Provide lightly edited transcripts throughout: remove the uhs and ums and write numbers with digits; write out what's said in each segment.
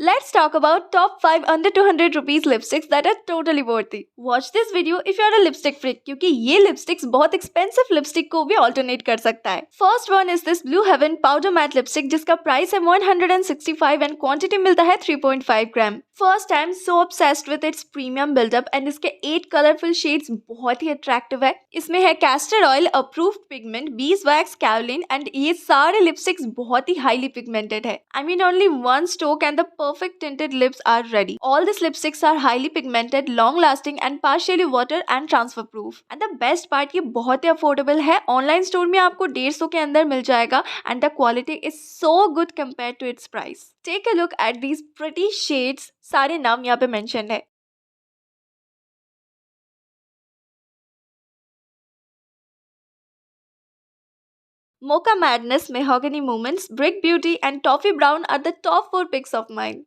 Let's talk about top 5 under 200 rupees lipsticks that are totally worthy. Watch this video if you are a lipstick freak क्योंकि ये lipsticks बहुत expensive lipstick को भी alternate कर सकता है. First one is this Blue Heaven powder matte lipstick जिसका price है 165 and quantity मिलता है 3.5 ग्राम. First I'm so obsessed with its premium build-up and इसके 8 colorful shades बहुत ही attractive है. इसमें है castor oil, approved pigment, beeswax, kaolin and ये सारे lipsticks बहुत ही highly pigmented है. I mean only one stroke and the perfect tinted lips are ready. All these lipsticks are highly pigmented, long lasting and partially water and transfer proof. And the best part ये बहुत ही affordable है. Online store में आपको 150 के अंदर मिल जाएगा and the quality is so good compared to its price. Take a look at these pretty shades. सारे नाम यहाँ पे mentioned है. Mocha Madness, Mahogany Moments, Brick Beauty and Toffee Brown are the top 4 picks of mine.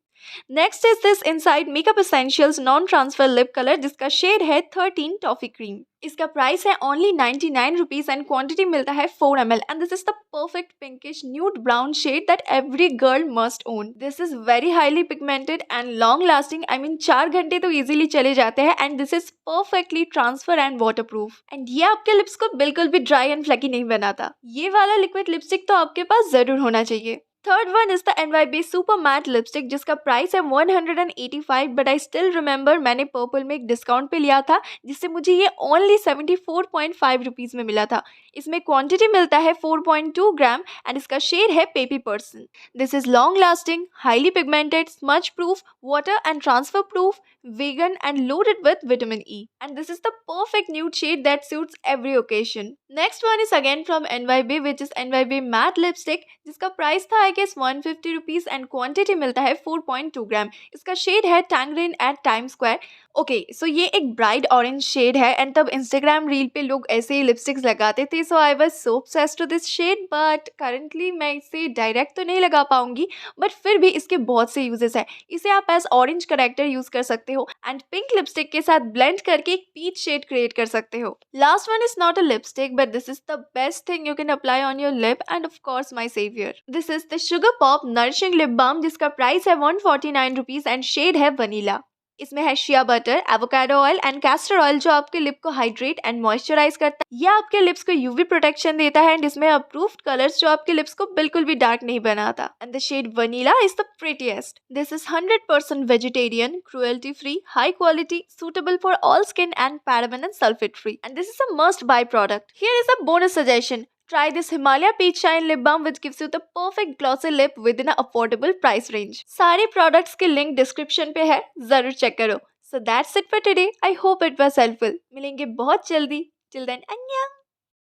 Next is this Inside Makeup Essentials Non-Transfer Lip Color जिसका shade है 13 Toffee Cream. इसका price है only 99 rupees and quantity मिलता है 4 ml and this is the perfect pinkish nude brown shade that every girl must own. This is very highly pigmented and long lasting. I mean 4 घंटे तो easily चले जाते हैं and this is perfectly transfer and waterproof. And ये आपके lips को बिल्कुल भी dry and flaky नहीं बनाता. ये वाला liquid lipstick तो आपके पास जरूर होना चाहिए. Third one is the NYB Super Matte Lipstick जिसका प्राइस है 185 बट आई स्टिल रिमेंबर मैंने पर्पल में एक डिस्काउंट पे लिया था जिससे मुझे ये ओनली 74.5 रुपीज में मिला था. इसमें क्वांटिटी मिलता है 4.2 ग्राम एंड इसका शेड है peppy person. This is long lasting, highly pigmented, smudge proof, water and transfer proof, vegan and loaded with vitamin E. And this is the perfect nude shade that suits every occasion. Next one is again from NYB which is NYB Matte Lipstick जिसका price था I guess 150 rupees and quantity मिलता है 4.2 ग्राम. इसका shade है Tangerine at Times Square. Okay so ये एक bright orange shade है and तब इंस्टाग्राम रील पे लोग ऐसे ही लिपस्टिक्स लगाते थे so I was so obsessed to this shade but currently मैं इसे डायरेक्ट तो नहीं लगा पाऊंगी बट फिर भी इसके बहुत से यूजेस हैं. इसे आप एज ऑरेंज करेक्टर यूज कर सकते हो एंड पिंक लिपस्टिक के साथ ब्लेंड करके एक पीच शेड क्रिएट कर सकते हो. Last one is not a lipstick but this is the best thing you can apply on your lip and of course my saviour. This is the Sugar Pop nourishing lip balm जिसका price है 149 rupees and shade है vanilla. इसमें है shea butter, avocado oil and castor oil जो आपके lip को hydrate and moisturise करता है. यह आपके लिप्स को यूवी प्रोटेक्शन देता है एंड इसमें अप्रूव्ड कलर्स जो आपके लिप्स को बिल्कुल भी डार्क नहीं बनाता. And the shade vanilla is the prettiest. This is 100% vegetarian, cruelty free, high quality, suitable for all skin and paraben and sulfate free. And this is a must buy product. Here is a bonus suggestion. Try this Himalaya Peach Shine Lip Balm which gives you the perfect glossy lip within an affordable price range. सारे products के link description पे है, जरूर check करो. So that's it for today. I hope it was helpful. मिलेंगे बहुत जल्दी. Till then, annyeong.